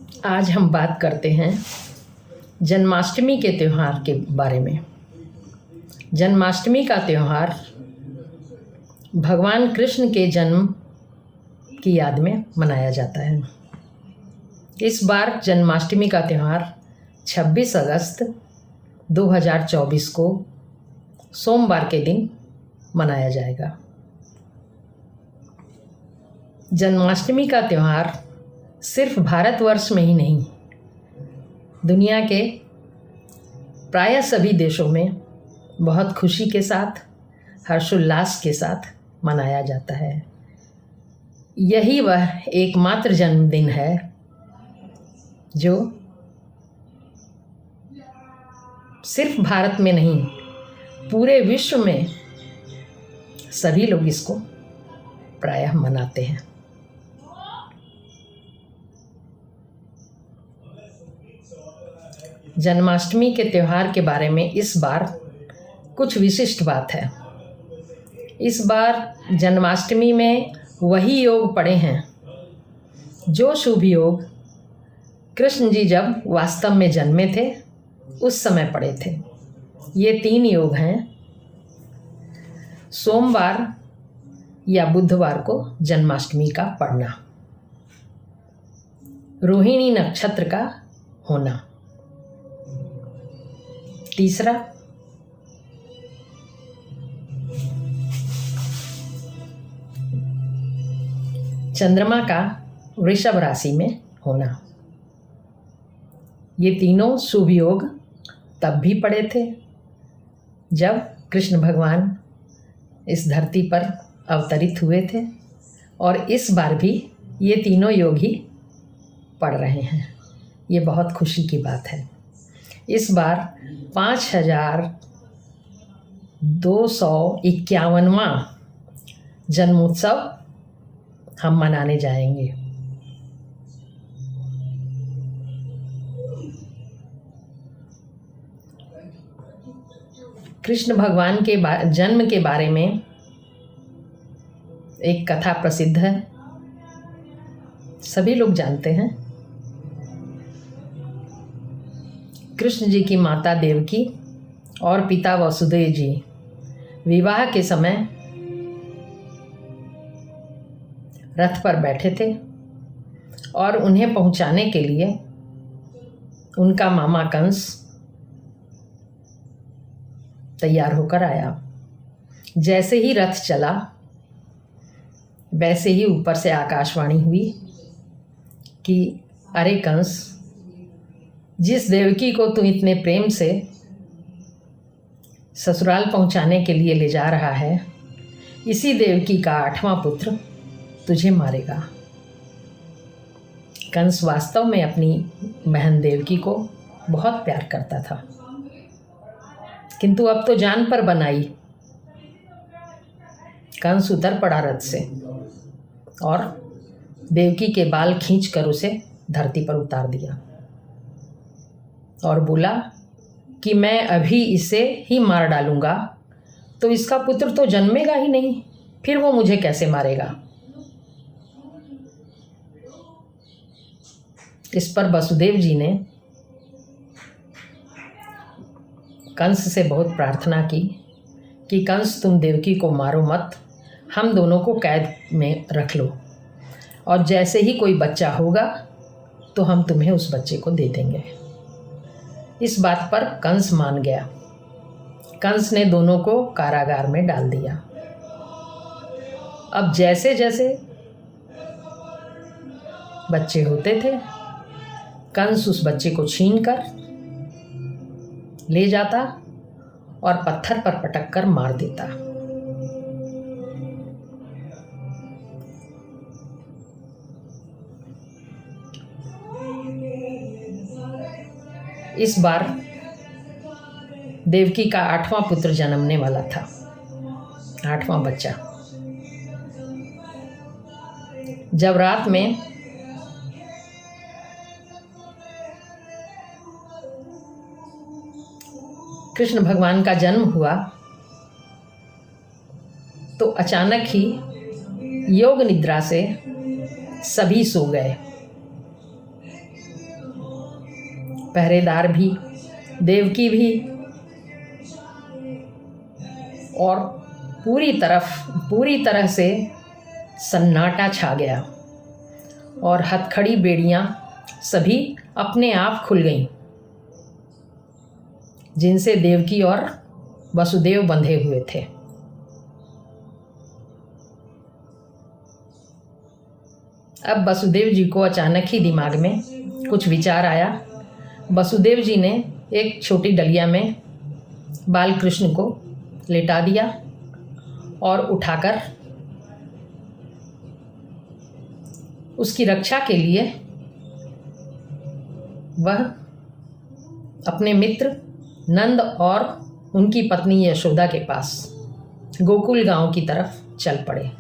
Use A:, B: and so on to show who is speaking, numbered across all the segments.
A: आज हम बात करते हैं जन्माष्टमी के त्यौहार के बारे में। जन्माष्टमी का त्यौहार भगवान कृष्ण के जन्म की याद में मनाया जाता है। इस बार जन्माष्टमी का त्यौहार 26 अगस्त 2024 को सोमवार के दिन मनाया जाएगा। जन्माष्टमी का त्यौहार सिर्फ भारतवर्ष में ही नहीं, दुनिया के प्रायः सभी देशों में बहुत खुशी के साथ, हर्षोल्लास के साथ मनाया जाता है। यही वह एकमात्र जन्मदिन है जो सिर्फ भारत में नहीं, पूरे विश्व में सभी लोग इसको प्रायः मनाते हैं। जन्माष्टमी के त्यौहार के बारे में इस बार कुछ विशिष्ट बात है। इस बार जन्माष्टमी में वही योग पड़े हैं जो शुभ योग कृष्ण जी जब वास्तव में जन्मे थे उस समय पड़े थे। ये 3 योग हैं। सोमवार या बुधवार को जन्माष्टमी का पड़ना, रोहिणी नक्षत्र का होना, तीसरा चंद्रमा का वृषभ राशि में होना। ये तीनों शुभ योग तब भी पड़े थे जब कृष्ण भगवान इस धरती पर अवतरित हुए थे, और इस बार भी ये तीनों योग ही पड़ रहे हैं। ये बहुत खुशी की बात है। इस बार 5251वां जन्मोत्सव हम मनाने जाएंगे। कृष्ण भगवान के जन्म के बारे में एक कथा प्रसिद्ध है, सभी लोग जानते हैं। कृष्ण जी की माता देवकी और पिता वसुदेव जी विवाह के समय रथ पर बैठे थे और उन्हें पहुंचाने के लिए उनका मामा कंस तैयार होकर आया। जैसे ही रथ चला वैसे ही ऊपर से आकाशवाणी हुई कि अरे कंस, जिस देवकी को तू इतने प्रेम से ससुराल पहुंचाने के लिए ले जा रहा है, इसी देवकी का 8वां पुत्र तुझे मारेगा। कंस वास्तव में अपनी बहन देवकी को बहुत प्यार करता था, किंतु अब तो जान पर बनाई। कंस उतर पड़ा रथ से और देवकी के बाल खींचकर उसे धरती पर उतार दिया और बोला कि मैं अभी इसे ही मार डालूंगा तो इसका पुत्र तो जन्मेगा ही नहीं, फिर वो मुझे कैसे मारेगा। इस पर वसुदेव जी ने कंस से बहुत प्रार्थना की कि कंस, तुम देवकी को मारो मत, हम दोनों को कैद में रख लो, और जैसे ही कोई बच्चा होगा तो हम तुम्हें उस बच्चे को दे देंगे। इस बात पर कंस मान गया। कंस ने दोनों को कारागार में डाल दिया। अब जैसे जैसे बच्चे होते थे, कंस उस बच्चे को छीनकर ले जाता और पत्थर पर पटक कर मार देता। इस बार देवकी का 8वां पुत्र जन्मने वाला था, 8वां बच्चा। जब रात में कृष्ण भगवान का जन्म हुआ तो अचानक ही योग निद्रा से सभी सो गए। पहरेदार भी, देवकी भी, और पूरी तरह से सन्नाटा छा गया और हथकड़ी बेड़ियां सभी अपने आप खुल गईं, जिनसे देवकी और वसुदेव बंधे हुए थे। अब वसुदेव जी को अचानक ही दिमाग में कुछ विचार आया। वसुदेव जी ने एक छोटी डलिया में बाल कृष्ण को लेटा दिया और उठाकर उसकी रक्षा के लिए वह अपने मित्र नंद और उनकी पत्नी यशोदा के पास गोकुल गांव की तरफ चल पड़े।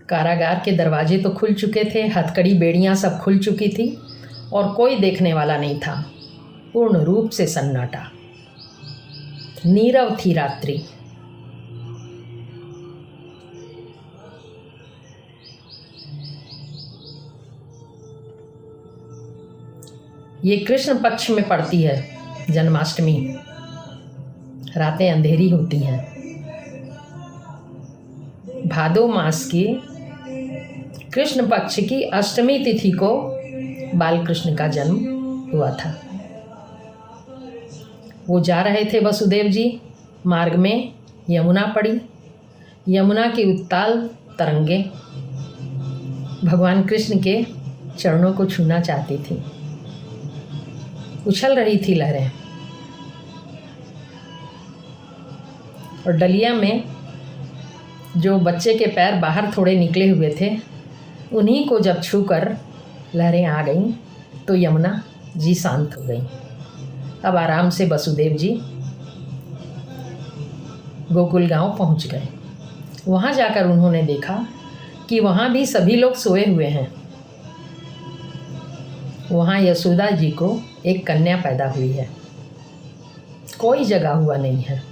A: कारागार के दरवाजे तो खुल चुके थे, हथकड़ी बेड़ियां सब खुल चुकी थी और कोई देखने वाला नहीं था। पूर्ण रूप से सन्नाटा, नीरव थी रात्रि। ये कृष्ण पक्ष में पड़ती है जन्माष्टमी, रातें अंधेरी होती हैं। भादो मास की कृष्ण पक्ष की अष्टमी तिथि को बाल कृष्ण का जन्म हुआ था। वो जा रहे थे वसुदेव जी, मार्ग में यमुना पड़ी। यमुना की उत्ताल तरंगे भगवान कृष्ण के चरणों को छूना चाहती थी, उछल रही थी लहरें। और डलिया में जो बच्चे के पैर बाहर थोड़े निकले हुए थे, उन्हीं को जब छूकर लहरें आ गईं तो यमुना जी शांत हो गई। अब आराम से वसुदेव जी गोकुल गांव पहुंच गए। वहां जाकर उन्होंने देखा कि वहां भी सभी लोग सोए हुए हैं। वहां यशोदा जी को एक कन्या पैदा हुई है, कोई जगा हुआ नहीं है।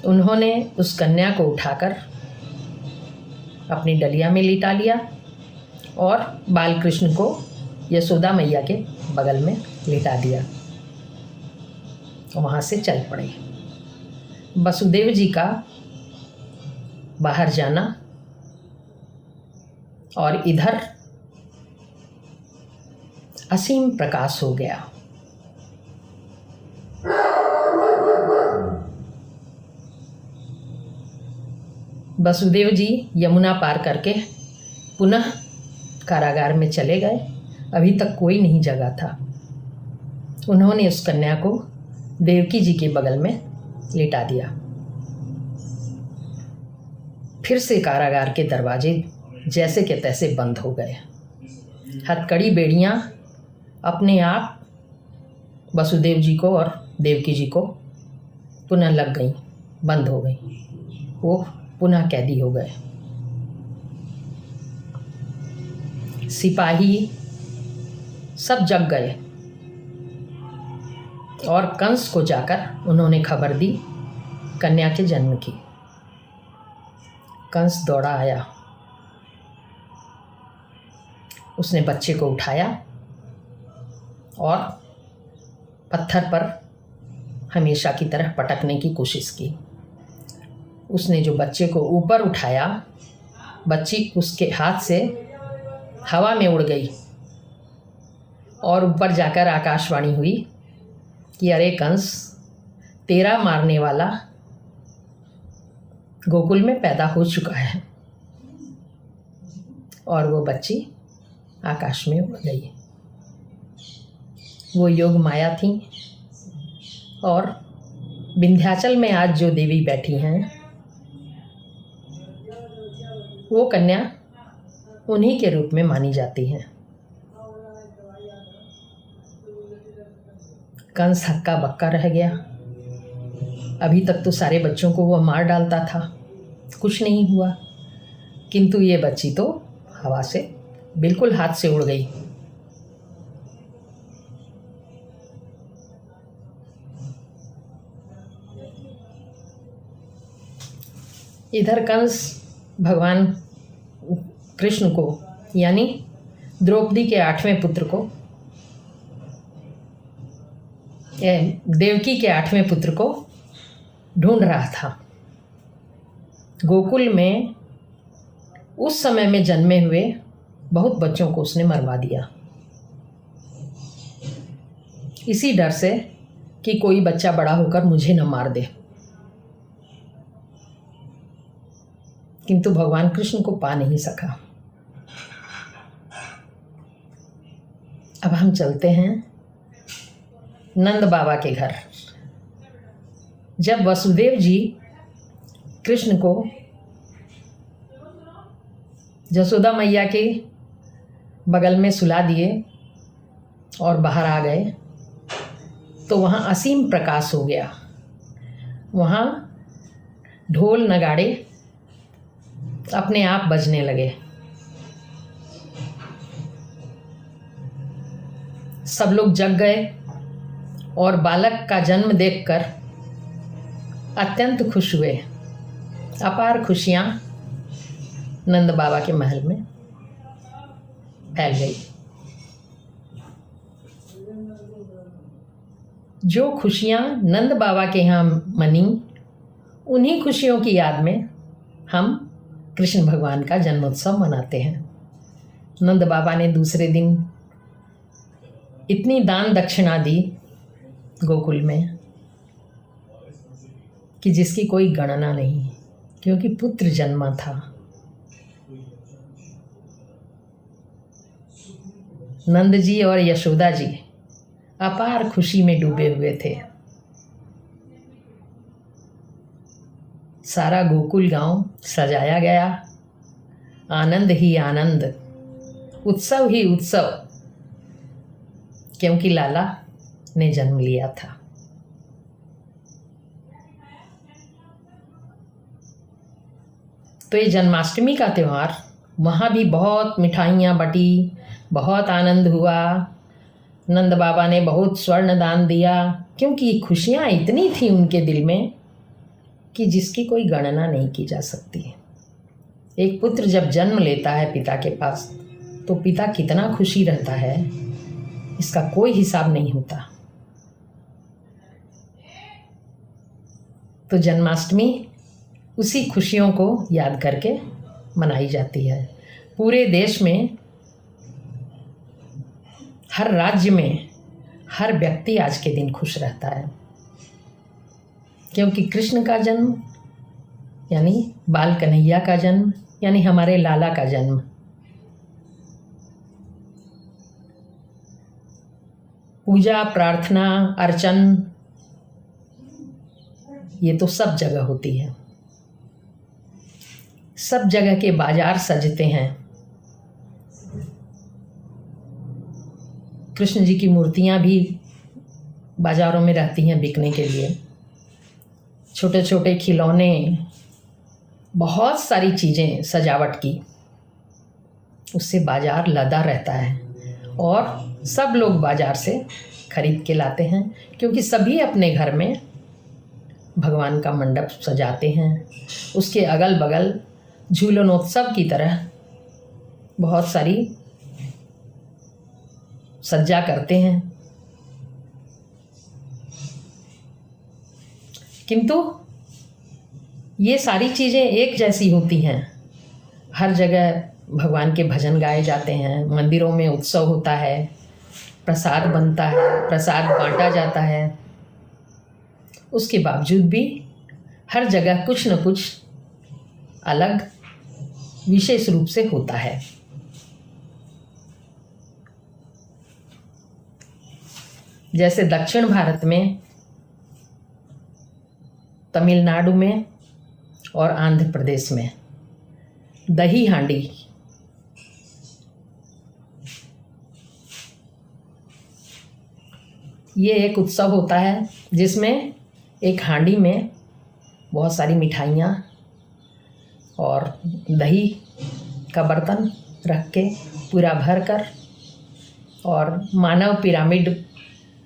A: उन्होंने उस कन्या को उठाकर अपनी डलिया में लिटा लिया और बाल कृष्ण को यशोदा मैया के बगल में लिटा दिया। वहाँ से चल पड़े। वसुदेव जी का बाहर जाना और इधर असीम प्रकाश हो गया। वसुदेव जी यमुना पार करके पुनः कारागार में चले गए। अभी तक कोई नहीं जगा था। उन्होंने उस कन्या को देवकी जी के बगल में लिटा दिया। फिर से कारागार के दरवाजे जैसे के तैसे बंद हो गए। हथकड़ी बेड़ियां अपने आप वसुदेव जी को और देवकी जी को पुनः लग गईं, बंद हो गईं। वो पुनः कैदी हो गए। सिपाही सब जग गए और कंस को जाकर उन्होंने खबर दी कन्या के जन्म की। कंस दौड़ा आया, उसने बच्चे को उठाया और पत्थर पर हमेशा की तरह पटकने की कोशिश की। उसने जो बच्चे को ऊपर उठाया, बच्ची उसके हाथ से हवा में उड़ गई और ऊपर जाकर आकाशवाणी हुई कि अरे कंस, तेरा मारने वाला गोकुल में पैदा हो चुका है। और वो बच्ची आकाश में उड़ गई। वो योग माया थी और विंध्याचल में आज जो देवी बैठी हैं, वो कन्या उन्हीं के रूप में मानी जाती हैं। कंस हक्का बक्का रह गया। अभी तक तो सारे बच्चों को वो मार डालता था, कुछ नहीं हुआ, किंतु ये बच्ची तो हवा से बिल्कुल हाथ से उड़ गई। इधर कंस भगवान कृष्ण को यानी द्रौपदी के 8वें पुत्र को देवकी के 8वें पुत्र को ढूंढ रहा था। गोकुल में उस समय में जन्मे हुए बहुत बच्चों को उसने मरवा दिया, इसी डर से कि कोई बच्चा बड़ा होकर मुझे न मार दे। किंतु भगवान कृष्ण को पा नहीं सका। अब हम चलते हैं नंद बाबा के घर। जब वसुदेव जी कृष्ण को जसोदा मैया के बगल में सुला दिए और बाहर आ गए, तो वहाँ असीम प्रकाश हो गया। वहाँ ढोल नगाड़े अपने आप बजने लगे। सब लोग जग गए और बालक का जन्म देखकर अत्यंत खुश हुए। अपार खुशियाँ नंद बाबा के महल में फैल गई। जो खुशियाँ नंद बाबा के यहाँ मनी, उन्हीं खुशियों की याद में हम कृष्ण भगवान का जन्मोत्सव मनाते हैं। नंद बाबा ने दूसरे दिन इतनी दान दक्षिणा दी गोकुल में कि जिसकी कोई गणना नहीं, क्योंकि पुत्र जन्मा था। नंद जी और यशोदा जी अपार खुशी में डूबे हुए थे। सारा गोकुल गांव सजाया गया। आनंद ही आनंद, उत्सव ही उत्सव, क्योंकि लाला ने जन्म लिया था। तो ये जन्माष्टमी का त्यौहार, वहाँ भी बहुत मिठाइयाँ बटी, बहुत आनंद हुआ। नंद बाबा ने बहुत स्वर्ण दान दिया, क्योंकि खुशियाँ इतनी थी उनके दिल में कि जिसकी कोई गणना नहीं की जा सकती। एक पुत्र जब जन्म लेता है पिता के पास, तो पिता कितना खुशी रहता है, इसका कोई हिसाब नहीं होता। तो जन्माष्टमी उसी खुशियों को याद करके मनाई जाती है। पूरे देश में, हर राज्य में, हर व्यक्ति आज के दिन खुश रहता है, क्योंकि कृष्ण का जन्म यानी बाल कन्हैया का जन्म, यानी हमारे लाला का जन्म। पूजा, प्रार्थना, अर्चन, ये तो सब जगह होती है। सब जगह के बाजार सजते हैं। कृष्ण जी की मूर्तियां भी बाजारों में रहती हैं बिकने के लिए। छोटे छोटे खिलौने, बहुत सारी चीज़ें सजावट की, उससे बाजार लदा रहता है और सब लोग बाजार से खरीद के लाते हैं, क्योंकि सभी अपने घर में भगवान का मंडप सजाते हैं। उसके अगल बगल झूलनोत्सव की तरह बहुत सारी सज्जा करते हैं। किंतु ये सारी चीज़ें एक जैसी होती हैं। हर जगह भगवान के भजन गाए जाते हैं, मंदिरों में उत्सव होता है, प्रसाद बनता है, प्रसाद बांटा जाता है। उसके बावजूद भी हर जगह कुछ न कुछ अलग विशेष रूप से होता है। जैसे दक्षिण भारत में, तमिलनाडु में और आंध्र प्रदेश में दही हांडी, ये एक उत्सव होता है जिसमें एक हांडी में बहुत सारी मिठाइयाँ और दही का बर्तन रख के पूरा भर कर और मानव पिरामिड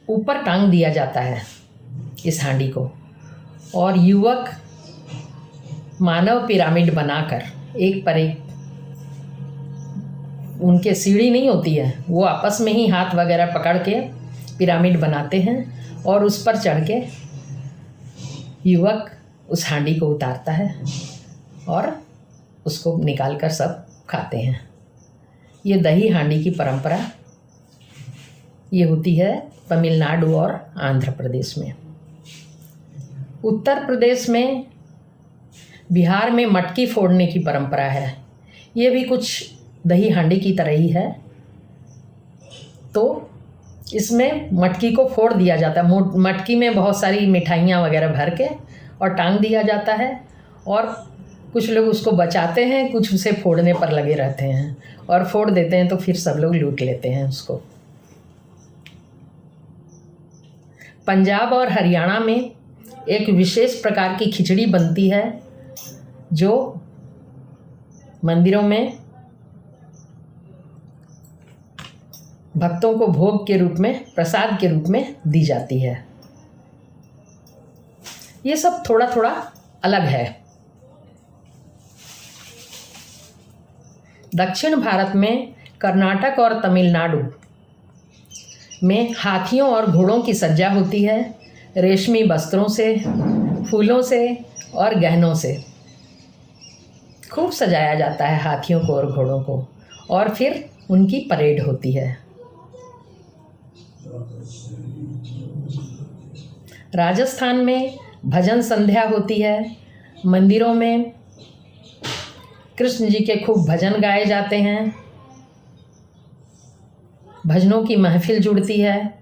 A: ऊपर टांग दिया जाता है इस हांडी को, और युवक मानव पिरामिड बनाकर एक पर एक, उनके सीढ़ी नहीं होती है, वो आपस में ही हाथ वगैरह पकड़ के पिरामिड बनाते हैं और उस पर चढ़ के युवक उस हांडी को उतारता है और उसको निकाल कर सब खाते हैं। ये दही हांडी की परंपरा ये होती है तमिलनाडु और आंध्र प्रदेश में। उत्तर प्रदेश में, बिहार में मटकी फोड़ने की परंपरा है। ये भी कुछ दही हांडी की तरह ही है। तो इसमें मटकी को फोड़ दिया जाता है। मटकी में बहुत सारी मिठाइयाँ वगैरह भर के और टांग दिया जाता है, और कुछ लोग उसको बचाते हैं, कुछ उसे फोड़ने पर लगे रहते हैं और फोड़ देते हैं, तो फिर सब लोग लूट लेते हैं उसको। पंजाब और हरियाणा में एक विशेष प्रकार की खिचड़ी बनती है जो मंदिरों में भक्तों को भोग के रूप में, प्रसाद के रूप में दी जाती है। ये सब थोड़ा थोड़ा अलग है। दक्षिण भारत में कर्नाटक और तमिलनाडु में हाथियों और घोड़ों की सज्जा होती है, रेशमी वस्त्रों से, फूलों से और गहनों से खूब सजाया जाता है हाथियों को और घोड़ों को, और फिर उनकी परेड होती है। राजस्थान में भजन संध्या होती है। मंदिरों में कृष्ण जी के खूब भजन गाए जाते हैं। भजनों की महफिल जुड़ती है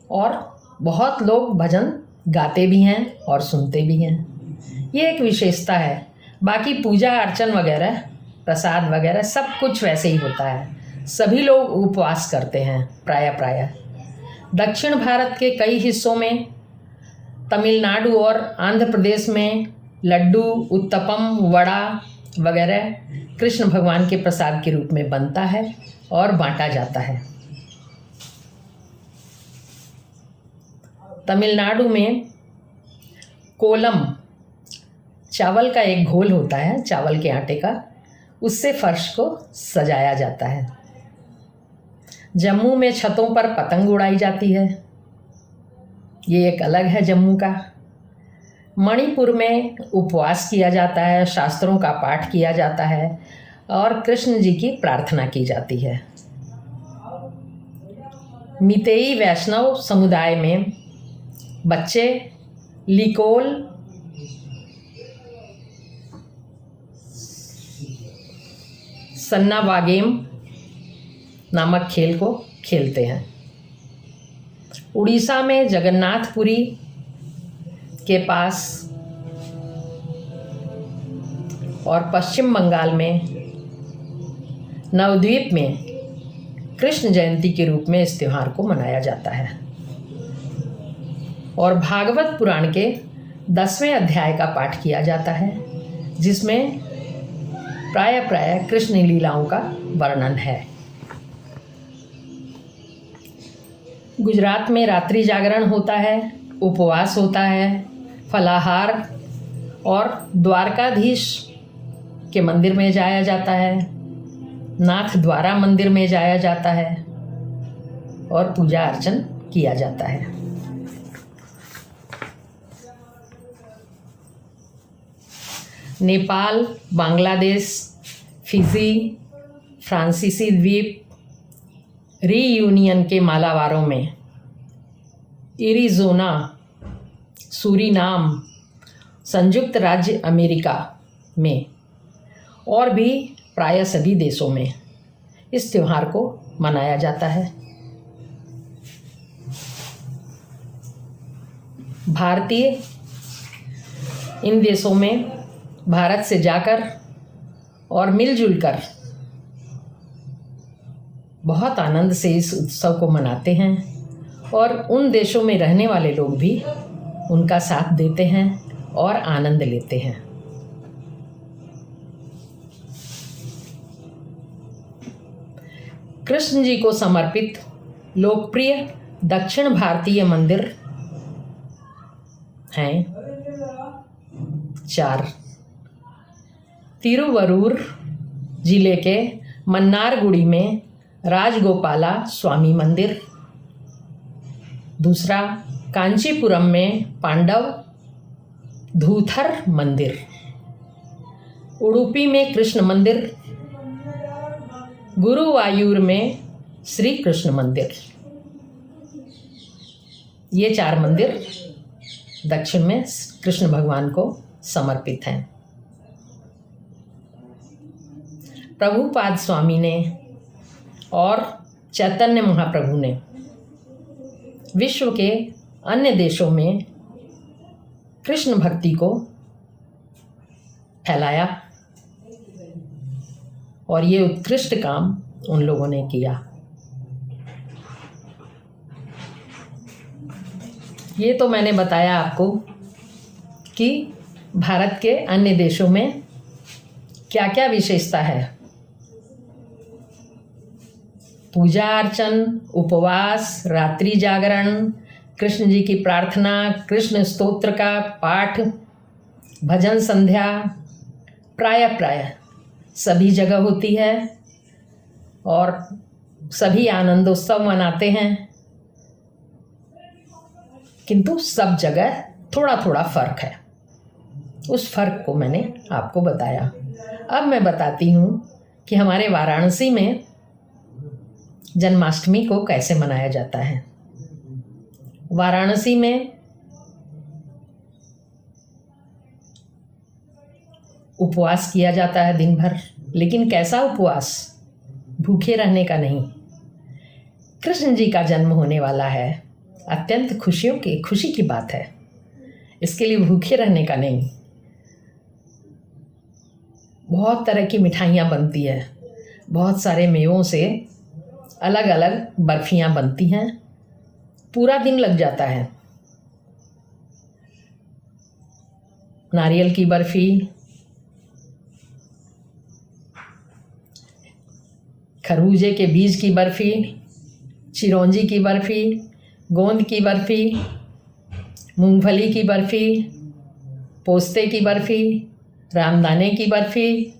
A: और बहुत लोग भजन गाते भी हैं और सुनते भी हैं। ये एक विशेषता है। बाकी पूजा अर्चन वगैरह, प्रसाद वगैरह सब कुछ वैसे ही होता है। सभी लोग उपवास करते हैं प्रायः। दक्षिण भारत के कई हिस्सों में, तमिलनाडु और आंध्र प्रदेश में लड्डू, उत्तपम, वड़ा वगैरह कृष्ण भगवान के प्रसाद के रूप में बनता है और बांटा जाता है। तमिलनाडु में कोलम चावल का एक घोल होता है, चावल के आटे का, उससे फर्श को सजाया जाता है। जम्मू में छतों पर पतंग उड़ाई जाती है। ये एक अलग है जम्मू का। मणिपुर में उपवास किया जाता है, शास्त्रों का पाठ किया जाता है और कृष्ण जी की प्रार्थना की जाती है। मितेई वैष्णव समुदाय में बच्चे लिकोल, सन्ना वागेम नामक खेल को खेलते हैं। उड़ीसा में जगन्नाथपुरी के पास और पश्चिम बंगाल में नवद्वीप में कृष्ण जयंती के रूप में इस त्यौहार को मनाया जाता है। और भागवत पुराण के 10वें अध्याय का पाठ किया जाता है, जिसमें प्रायः कृष्ण लीलाओं का वर्णन है। गुजरात में रात्रि जागरण होता है, उपवास होता है, फलाहार, और द्वारकाधीश के मंदिर में जाया जाता है, नाथ द्वारा मंदिर में जाया जाता है और पूजा अर्चन किया जाता है। नेपाल, बांग्लादेश, फिजी, फ्रांसीसी द्वीप, रीयूनियन के मालाबारों में, एरिज़ोना, सूरीनाम, संयुक्त राज्य अमेरिका में और भी प्रायः सभी देशों में इस त्यौहार को मनाया जाता है। भारतीय इन देशों में भारत से जाकर और मिलजुल कर बहुत आनंद से इस उत्सव को मनाते हैं, और उन देशों में रहने वाले लोग भी उनका साथ देते हैं और आनंद लेते हैं। कृष्ण जी को समर्पित लोकप्रिय दक्षिण भारतीय मंदिर हैं 4। तिरुवरूर जिले के मन्नारगुडी में राजगोपाला स्वामी मंदिर। दूसरा, कांचीपुरम में पांडव धूथर मंदिर, उडुपी में कृष्ण मंदिर, गुरुवायूर में श्री कृष्ण मंदिर। ये 4 मंदिर दक्षिण में कृष्ण भगवान को समर्पित हैं। प्रभुपाद स्वामी ने और चैतन्य महाप्रभु ने विश्व के अन्य देशों में कृष्ण भक्ति को फैलाया और ये उत्कृष्ट काम उन लोगों ने किया। ये तो मैंने बताया आपको कि भारत के अन्य देशों में क्या क्या विशेषता है। पूजा अर्चन, उपवास, रात्रि जागरण, कृष्ण जी की प्रार्थना, कृष्ण स्तोत्र का पाठ, भजन संध्या प्राय सभी जगह होती है और सभी आनंदोत्सव मनाते हैं, किंतु सब जगह थोड़ा थोड़ा फर्क है। उस फर्क को मैंने आपको बताया। अब मैं बताती हूँ कि हमारे वाराणसी में जन्माष्टमी को कैसे मनाया जाता है। वाराणसी में उपवास किया जाता है दिन भर, लेकिन कैसा उपवास? भूखे रहने का नहीं। कृष्ण जी का जन्म होने वाला है, अत्यंत खुशी की बात है, इसके लिए भूखे रहने का नहीं। बहुत तरह की मिठाइयाँ बनती है, बहुत सारे मेवों से अलग अलग बर्फियाँ बनती हैं, पूरा दिन लग जाता है। नारियल की बर्फ़ी, खरबूजे के बीज की बर्फ़ी, चिरौंजी की बर्फ़ी, गोंद की बर्फ़ी, मूंगफली की बर्फ़ी, पोस्ते की बर्फ़ी, रामदाने की बर्फ़ी,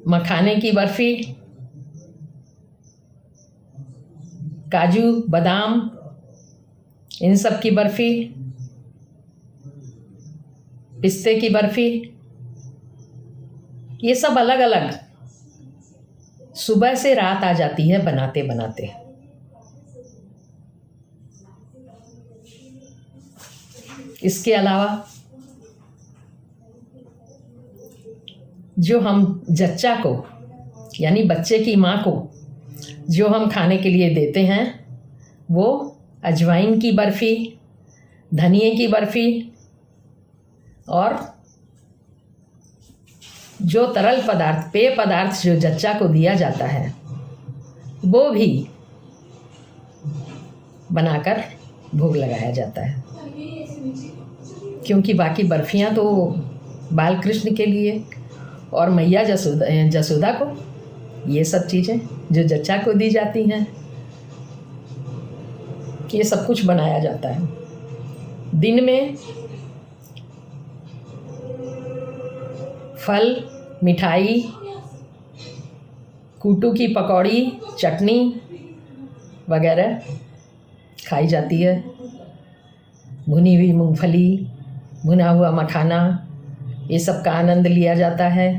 A: मखाने की बर्फ़ी, काजू बादाम, इन सब की बर्फ़ी, पिस्ते की बर्फ़ी, ये सब अलग अलग सुबह से रात आ जाती है बनाते बनाते। इसके अलावा जो हम जच्चा को यानी बच्चे की माँ को जो हम खाने के लिए देते हैं, वो अजवाइन की बर्फ़ी, धनिए की बर्फ़ी और जो तरल पदार्थ, पेय पदार्थ जो जच्चा को दिया जाता है, वो भी बनाकर भोग लगाया जाता है। क्योंकि बाकी बर्फ़ियाँ तो बाल कृष्ण के लिए और मैया जसोदा को, ये सब चीज़ें जो जच्चा को दी जाती हैं, ये सब कुछ बनाया जाता है। दिन में फल, मिठाई, कूटू की पकौड़ी, चटनी वगैरह खाई जाती है। भुनी हुई मूंगफली, भुना हुआ मखाना, ये सब का आनंद लिया जाता है।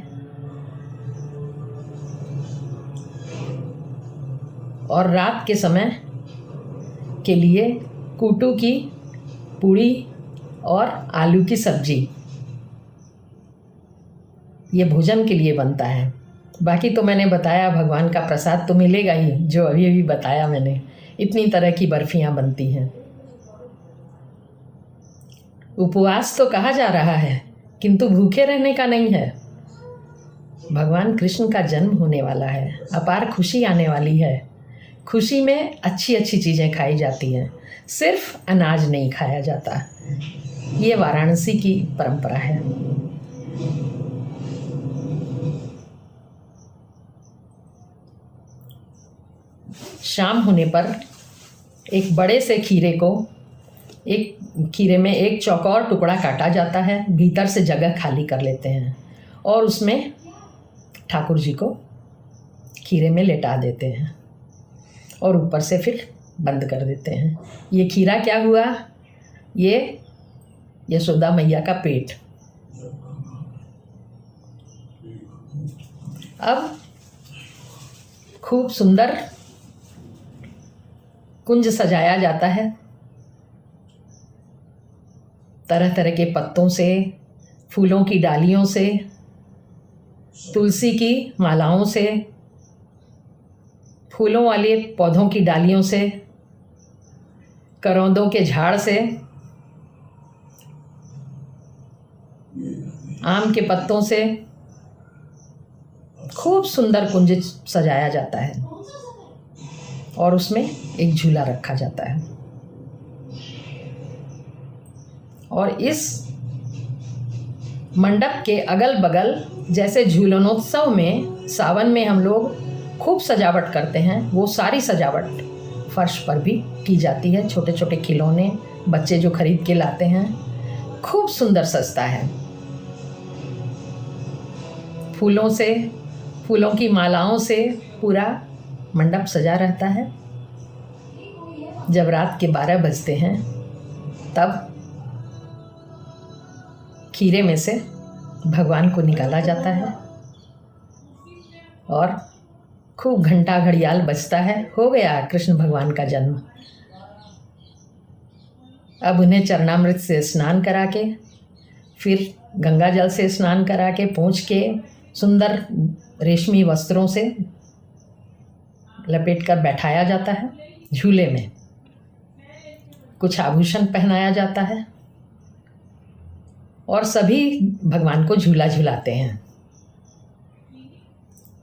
A: और रात के समय के लिए कूटू की पूड़ी और आलू की सब्जी, ये भोजन के लिए बनता है। बाकी तो मैंने बताया, भगवान का प्रसाद तो मिलेगा ही, जो अभी अभी बताया मैंने। इतनी तरह की बर्फियाँ बनती हैं। उपवास तो कहा जा रहा है, किंतु भूखे रहने का नहीं है। भगवान कृष्ण का जन्म होने वाला है, अपार खुशी आने वाली है। खुशी में अच्छी अच्छी चीज़ें खाई जाती हैं, सिर्फ अनाज नहीं खाया जाता। ये वाराणसी की परंपरा है। शाम होने पर एक बड़े से खीरे को, एक खीरे में एक चौकोर टुकड़ा काटा जाता है, भीतर से जगह खाली कर लेते हैं और उसमें ठाकुर जी को खीरे में लेटा देते हैं और ऊपर से फिर बंद कर देते हैं। ये खीरा क्या हुआ? ये यशोदा मैया का पेट। अब खूब सुंदर कुंज सजाया जाता है, तरह तरह के पत्तों से, फूलों की डालियों से, तुलसी की मालाओं से, फूलों वाले पौधों की डालियों से, करौंदों के झाड़ से, आम के पत्तों से खूब सुंदर कुंज सजाया जाता है और उसमें एक झूला रखा जाता है। और इस मंडप के अगल बगल, जैसे झूलनोत्सव में सावन में हम लोग खूब सजावट करते हैं, वो सारी सजावट फर्श पर भी की जाती है। छोटे छोटे खिलौने बच्चे जो खरीद के लाते हैं, खूब सुंदर सजता है। फूलों से, फूलों की मालाओं से पूरा मंडप सजा रहता है। जब रात के 12 बजते हैं तब खीरे में से भगवान को निकाला जाता है और खूब घंटा घड़ियाल बजता है। हो गया कृष्ण भगवान का जन्म। अब उन्हें चरणामृत से स्नान करा के, फिर गंगा जल से स्नान करा के, पोंछ के, सुंदर रेशमी वस्त्रों से लपेट कर बैठाया जाता है झूले में। कुछ आभूषण पहनाया जाता है और सभी भगवान को झूला झुलाते हैं।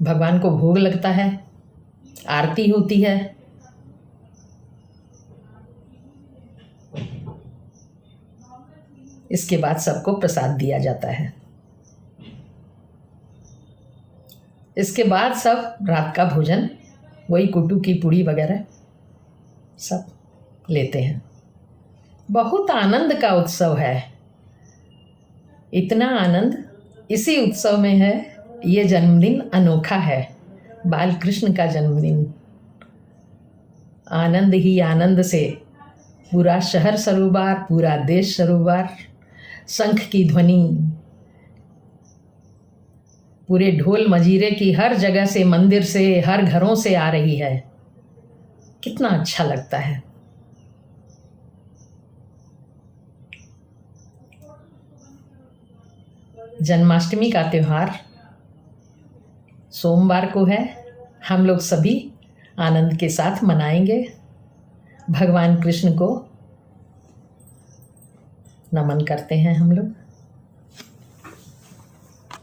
A: भगवान को भोग लगता है, आरती होती है। इसके बाद सबको प्रसाद दिया जाता है। इसके बाद सब रात का भोजन, वही कुटू की पूड़ी वगैरह सब लेते हैं। बहुत आनंद का उत्सव है। इतना आनंद इसी उत्सव में है। ये जन्मदिन अनोखा है, बाल कृष्ण का जन्मदिन। आनंद ही आनंद से पूरा शहर सरोबार, पूरा देश सरोबार, शंख की ध्वनि, पूरे ढोल मजीरे की हर जगह से, मंदिर से, हर घरों से आ रही है। कितना अच्छा लगता है। जन्माष्टमी का त्यौहार सोमवार को है। हम लोग सभी आनंद के साथ मनाएंगे। भगवान कृष्ण को नमन करते हैं हम लोग।